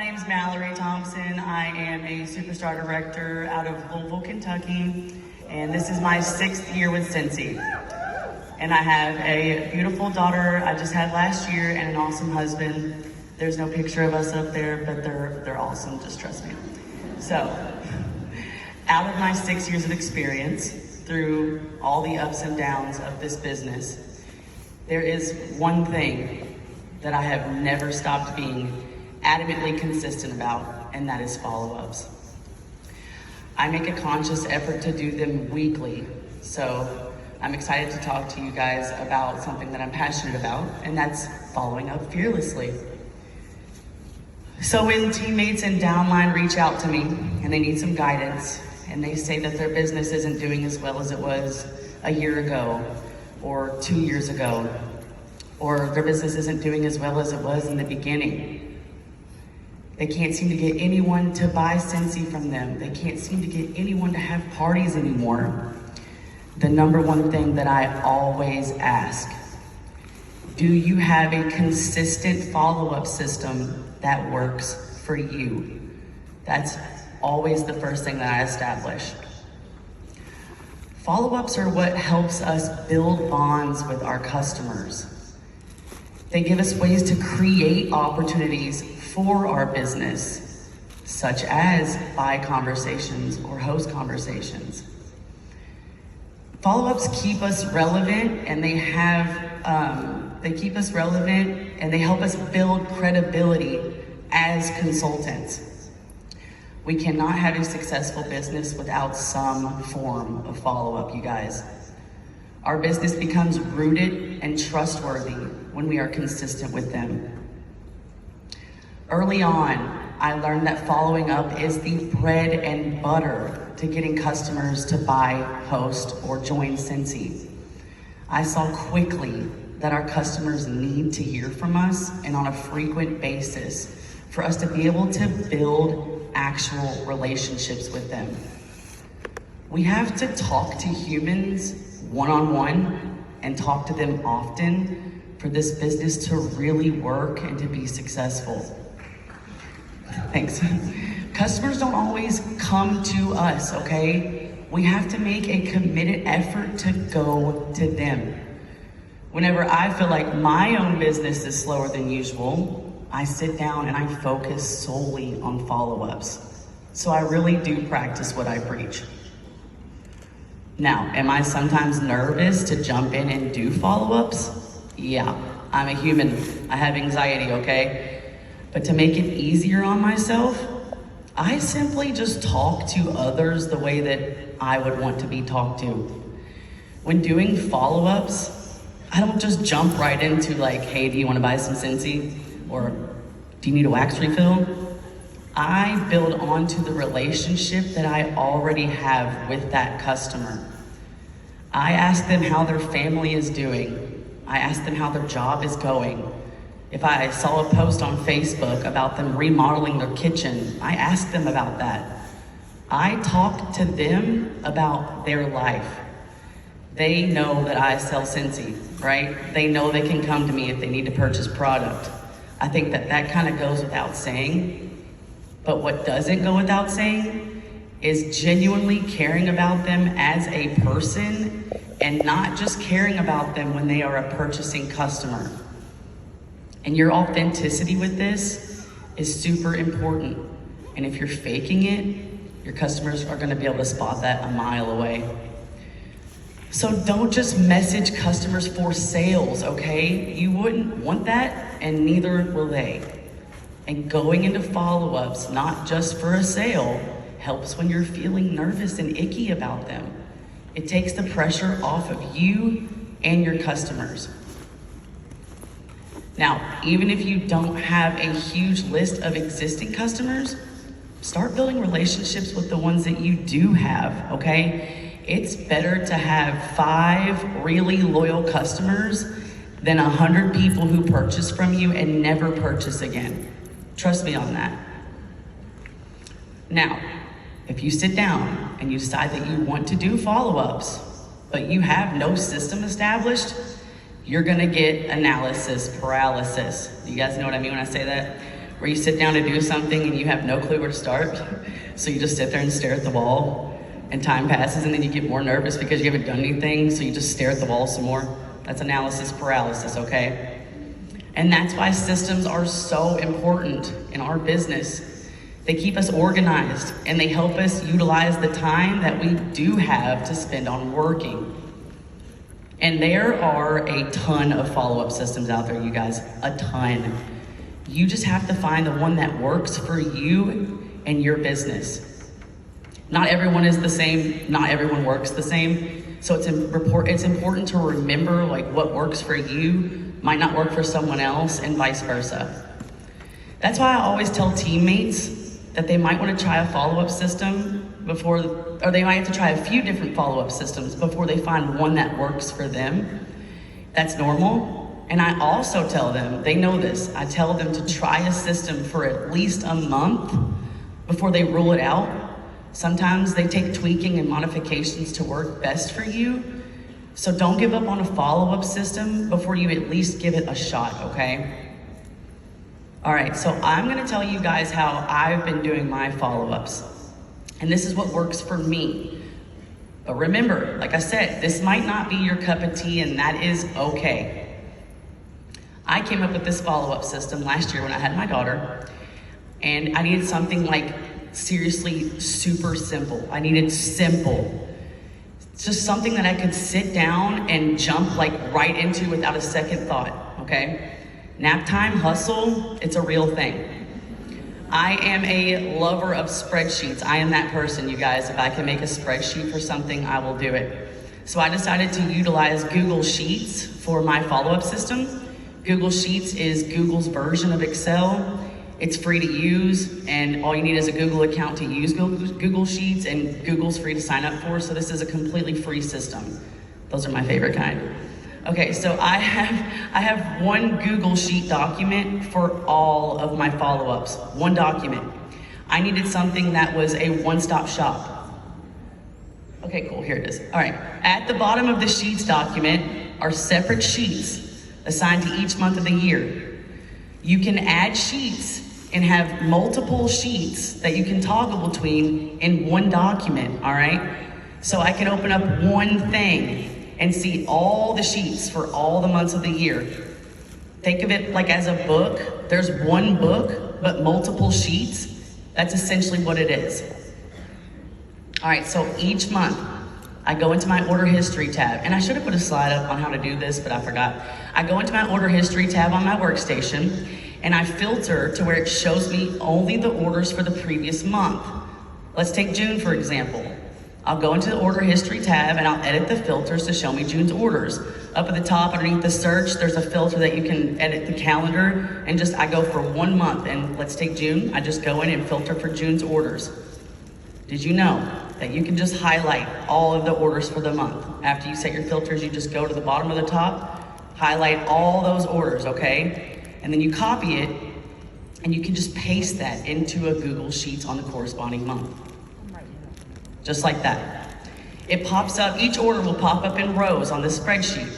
name's Mallory Thompson. I am a superstar director out of Louisville, Kentucky, and this is my 6th year with Scentsy. And I have a beautiful daughter I just had last year and an awesome husband. There's no picture of us up there, but they're awesome, just trust me. So, out of my 6 years of experience, through all the ups and downs of this business, there is one thing that I have never stopped being adamantly consistent about, and that is follow-ups. I make a conscious effort to do them weekly, so I'm excited to talk to you guys about something that I'm passionate about, and that's following up fearlessly. So when teammates and downline reach out to me and they need some guidance, and they say that their business isn't doing as well as it was a year ago, or 2 years ago, or their business isn't doing as well as it was in the beginning, they can't seem to get anyone to buy Scentsy from them. They can't seem to get anyone to have parties anymore. The number one thing that I always ask, do you have a consistent follow-up system that works for you? That's always the first thing that I establish. Follow-ups are what helps us build bonds with our customers. They give us ways to create opportunities for our business, such as buy conversations or host conversations. Follow-ups keep us relevant, and they keep us relevant, and they help us build credibility as consultants. We cannot have a successful business without some form of follow-up, you guys. Our business becomes rooted and trustworthy when we are consistent with them. Early on, I learned that following up is the bread and butter to getting customers to buy, host, or join Scentsy. I saw quickly that our customers need to hear from us, and on a frequent basis, for us to be able to build actual relationships with them. We have to talk to humans one-on-one and talk to them often for this business to really work and to be successful. Thanks. Customers don't always come to us, okay? We have to make a committed effort to go to them. Whenever I feel like my own business is slower than usual, I sit down and I focus solely on follow-ups. So I really do practice what I preach. Now, am I sometimes nervous to jump in and do follow-ups? Yeah, I'm a human. I have anxiety, okay? But to make it easier on myself, I simply just talk to others the way that I would want to be talked to. When doing follow-ups, I don't just jump right into like, hey, do you want to buy some Scentsy? Or do you need a wax refill? I build onto the relationship that I already have with that customer. I ask them how their family is doing. I ask them how their job is going. If I saw a post on Facebook about them remodeling their kitchen, I ask them about that. I talk to them about their life. They know that I sell Scentsy, right? They know they can come to me if they need to purchase product. I think that kind of goes without saying, but what doesn't go without saying is genuinely caring about them as a person and not just caring about them when they are a purchasing customer. And your authenticity with this is super important. And if you're faking it, your customers are gonna be able to spot that a mile away. So don't just message customers for sales, okay? You wouldn't want that, and neither will they. And going into follow-ups, not just for a sale, helps when you're feeling nervous and icky about them. It takes the pressure off of you and your customers. Now, even if you don't have a huge list of existing customers, start building relationships with the ones that you do have, okay? It's better to have 5 really loyal customers than 100 people who purchase from you and never purchase again. Trust me on that. Now, if you sit down and you decide that you want to do follow-ups, but you have no system established, you're gonna get analysis paralysis. You guys know what I mean when I say that? where you sit down to do something and you have no clue where to start. So you just sit there and stare at the wall, and time passes, and then you get more nervous because you haven't done anything, so you just stare at the wall some more. That's analysis paralysis, okay? And that's why systems are so important in our business. They keep us organized, and they help us utilize the time that we do have to spend on working. And there are a ton of follow-up systems out there, you guys, a ton. You just have to find the one that works for you and your business. Not everyone is the same, not everyone works the same. So it's important to remember like what works for you might not work for someone else and vice versa. That's why I always tell teammates that they might want to try a follow-up system or they might have to try a few different follow-up systems before they find one that works for them. That's normal. And I also tell them, they know this, I tell them to try a system for at least a month before they rule it out. Sometimes they take tweaking and modifications to work best for you. So don't give up on a follow-up system before you at least give it a shot, okay? All right, so I'm gonna tell you guys how I've been doing my follow-ups. And this is what works for me. But remember, like I said, this might not be your cup of tea, and that is okay. I came up with this follow-up system last year when I had my daughter, and I needed something like seriously super simple. I needed simple. It's just something that I could sit down and jump like right into without a second thought, okay? Nap time hustle, it's a real thing. I am a lover of spreadsheets. I am that person, you guys. If I can make a spreadsheet for something, I will do it. So I decided to utilize Google Sheets for my follow-up system. Google Sheets is Google's version of Excel. It's free to use, and all you need is a Google account to use Google Sheets, and Google's free to sign up for, so this is a completely free system. Those are my favorite kind. Okay, so I have one Google Sheet document for all of my follow-ups, one document. I needed something that was a one-stop shop. Okay, cool, here it is. All right, at the bottom of the Sheets document are separate sheets assigned to each month of the year. You can add sheets and have multiple sheets that you can toggle between in one document, all right? So I can open up one thing and see all the sheets for all the months of the year. Think of it like as a book. There's one book, but multiple sheets. That's essentially what it is. All right, so each month, I go into my order history tab, and I should have put a slide up on how to do this, but I forgot. I go into my order history tab on my workstation, and I filter to where it shows me only the orders for the previous month. Let's take June, for example. I'll go into the order history tab and I'll edit the filters to show me June's orders. Up at the top underneath the search, there's a filter that you can edit the calendar, and I go for 1 month, and let's take June. I just go in and filter for June's orders. Did you know that you can just highlight all of the orders for the month? After you set your filters, you just go to the bottom of the top, highlight all those orders, okay? And then you copy it, and you can just paste that into a Google Sheets on the corresponding month. Just like that. It pops up, each order will pop up in rows on this spreadsheet.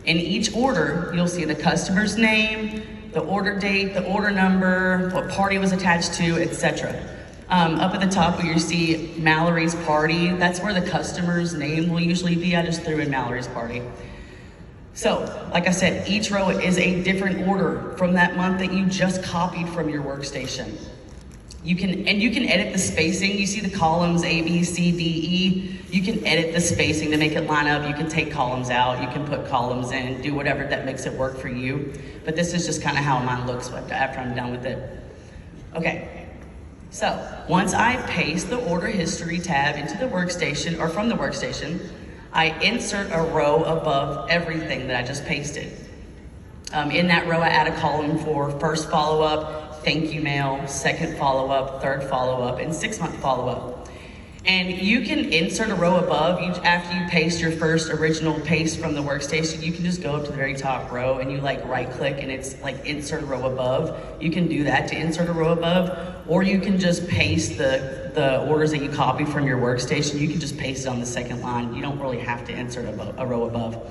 In each order, you'll see the customer's name, the order date, the order number, what party was attached to, etc. Up at the top where you see Mallory's party, that's where the customer's name will usually be. I just threw in Mallory's party. So, like I said, each row is a different order from that month that you just copied from your workstation. You can edit the spacing. You see the columns A, B, C, D, E. You can edit the spacing to make it line up. You can take columns out. You can put columns in, do whatever that makes it work for you. But this is just kind of how mine looks after I'm done with it. Okay, so once I paste the order history tab into the workstation, or from the workstation, I insert a row above everything that I just pasted. In that row, I add a column for first follow-up, thank you mail, second follow-up, third follow-up, and 6-month follow-up. And you can insert a row above. After you paste your first original paste from the workstation, you can just go up to the very top row and you right-click and it's like insert a row above. You can do that to insert a row above, or you can just paste the orders that you copy from your workstation. You can just paste it on the second line. You don't really have to insert a row above.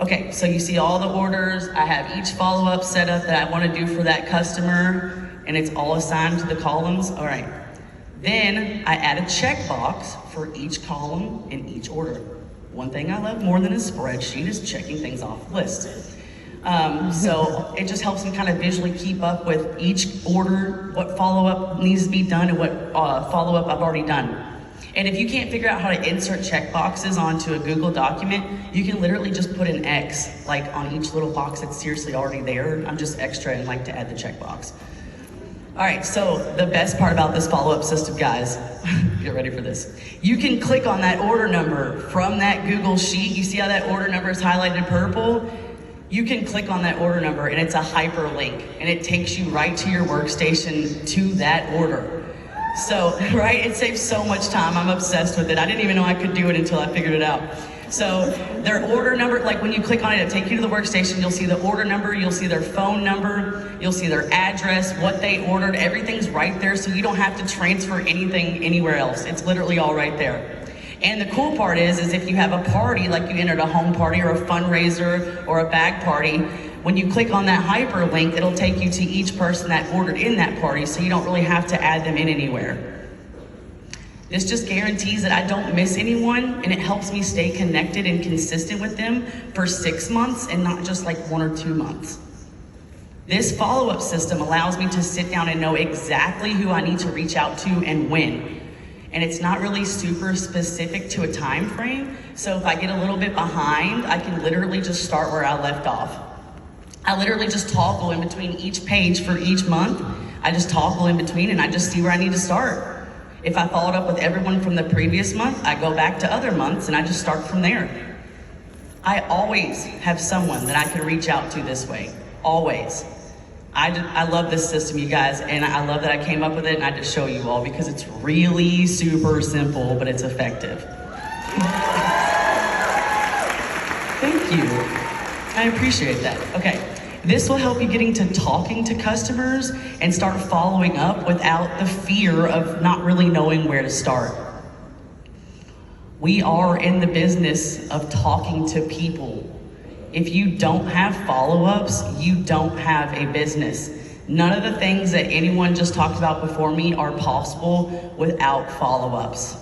Okay, so you see all the orders. I have each follow-up set up that I want to do for that customer. and it's all assigned to the columns. All right. Then I add a checkbox for each column in each order. One thing I love more than a spreadsheet is checking things off the list. So it just helps me kind of visually keep up with each order, what follow-up needs to be done, and what follow-up I've already done. And if you can't figure out how to insert checkboxes onto a Google document, you can literally just put an X like on each little box that's seriously already there. I'm just extra and like to add the checkbox. All right, so the best part about this follow-up system, guys, get ready for this. You can click on that order number from that Google sheet. You see how that order number is highlighted in purple? You can click on that order number and it's a hyperlink and it takes you right to your workstation to that order. So, right, it saves so much time. I'm obsessed with it. I didn't even know I could do it until I figured it out. So their order number, like when you click on it, it'll take you to the workstation. You'll see the order number, you'll see their phone number, you'll see their address, what they ordered. Everything's right there, so you don't have to transfer anything anywhere else. It's literally all right there. And the cool part is if you have a party, like you entered a home party or a fundraiser or a bag party, when you click on that hyperlink, it'll take you to each person that ordered in that party, so you don't really have to add them in anywhere. This just guarantees that I don't miss anyone, and it helps me stay connected and consistent with them for 6 months and not just like 1 or 2 months. This follow-up system allows me to sit down and know exactly who I need to reach out to and when. And it's not really super specific to a time frame, so if I get a little bit behind, I can literally just start where I left off. I literally just toggle in between each page for each month. I just toggle in between and I just see where I need to start. If I followed up with everyone from the previous month, I go back to other months and I just start from there. I always have someone that I can reach out to this way, always. I love this system, you guys, and I love that I came up with it and I just show you all because it's really super simple, but it's effective. Thank you. I appreciate that. Okay, this will help you getting to talking to customers and start following up without the fear of not really knowing where to start. We are in the business of talking to people. If you don't have follow-ups, you don't have a business. None of the things that anyone just talked about before me are possible without follow-ups.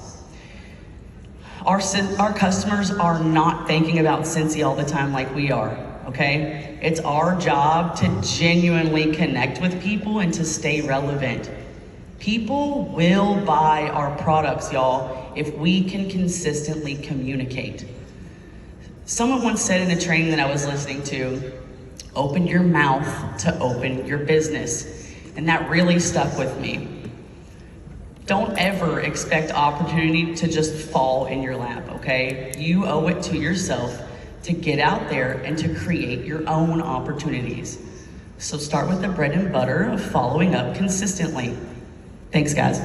Our customers are not thinking about Scentsy all the time like we are, okay? It's our job to genuinely connect with people and to stay relevant. People will buy our products, y'all, if we can consistently communicate. Someone once said in a training that I was listening to, open your mouth to open your business. And that really stuck with me. Don't ever expect opportunity to just fall in your lap, okay? You owe it to yourself to get out there and to create your own opportunities. So start with the bread and butter of following up consistently. Thanks, guys.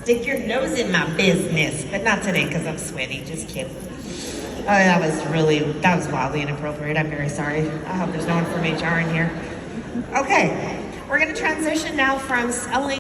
Stick your nose in my business, but not today because I'm sweaty, just kidding. Oh, that was wildly inappropriate. I'm very sorry. I hope there's no one from HR in here. Okay, we're gonna transition now from selling